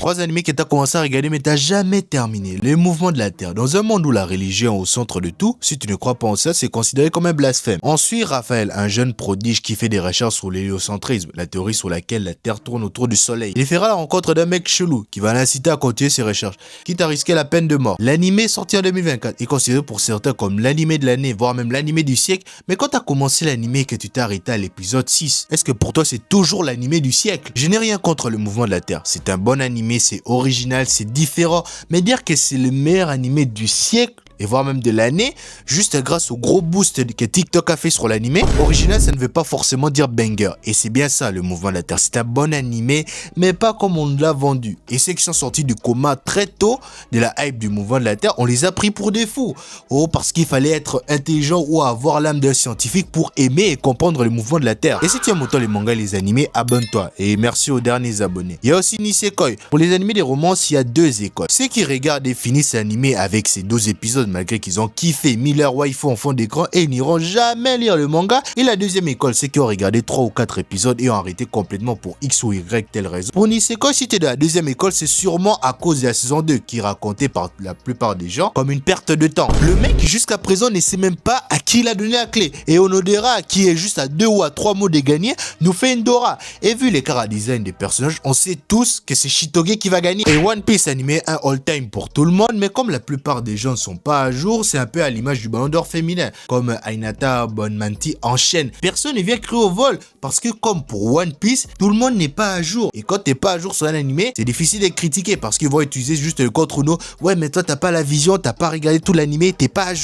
3 animés que t'as commencé à regarder mais t'as jamais terminé. Les mouvements de la Terre. Dans un monde où la religion est au centre de tout, si tu ne crois pas en ça, c'est considéré comme un blasphème. On suit Raphaël, un jeune prodige qui fait des recherches sur l'héliocentrisme, la théorie sur laquelle la Terre tourne autour du Soleil. Il fera la rencontre d'un mec chelou qui va l'inciter à continuer ses recherches, quitte à risquer la peine de mort. L'animé sorti en 2024 est considéré pour certains comme l'animé de l'année, voire même l'animé du siècle. Mais quand t'as commencé l'animé et que tu t'es arrêté à l'épisode 6, est-ce que pour toi c'est toujours l'animé du siècle? Je n'ai rien contre le mouvement de la Terre. C'est un bon animé, c'est original, c'est différent. Mais dire que c'est le meilleur animé du siècle, et voire même de l'année, juste grâce au gros boost que TikTok a fait sur l'animé. Original, ça ne veut pas forcément dire banger. Et c'est bien ça, le mouvement de la Terre. C'est un bon animé, mais pas comme on l'a vendu. Et ceux qui sont sortis du coma très tôt de la hype du mouvement de la Terre, on les a pris pour des fous. Oh, parce qu'il fallait être intelligent ou avoir l'âme d'un scientifique pour aimer et comprendre le mouvement de la Terre. Et si tu aimes autant les mangas et les animés, abonne-toi. Et merci aux derniers abonnés. Il y a aussi Nisekoi. Pour les animés des romances, il y a 2 écoles. Ceux qui regardent et finissent l'animé avec ces 12 épisodes, malgré qu'ils ont kiffé, mis leur waifu en fond d'écran et ils n'iront jamais lire le manga. Et la deuxième école, c'est qui ont regardé 3 ou 4 épisodes et ont arrêté complètement pour X ou Y telle raison. Pour Nisekoi, si tu es de la deuxième école, c'est sûrement à cause de la saison 2 qui est racontée par la plupart des gens comme une perte de temps. Le mec jusqu'à présent ne sait même pas à qui il a donné la clé. Et Onodera, qui est juste à 2 ou à 3 mots de gagner, nous fait une Dora. Et vu les chara design des personnages, on sait tous que c'est Shitoge qui va gagner. Et One Piece animé un all-time pour tout le monde, mais comme la plupart des gens ne sont pas à jour, c'est un peu à l'image du Ballon d'Or féminin, comme Hinata Bonmanti enchaîne. Personne ne vient crier au vol, parce que comme pour One Piece, tout le monde n'est pas à jour. Et quand t'es pas à jour sur un animé, c'est difficile de critiquer, parce qu'ils vont utiliser juste le contre Uno. Ouais, mais toi t'as pas la vision, t'as pas regardé tout l'animé, t'es pas à jour.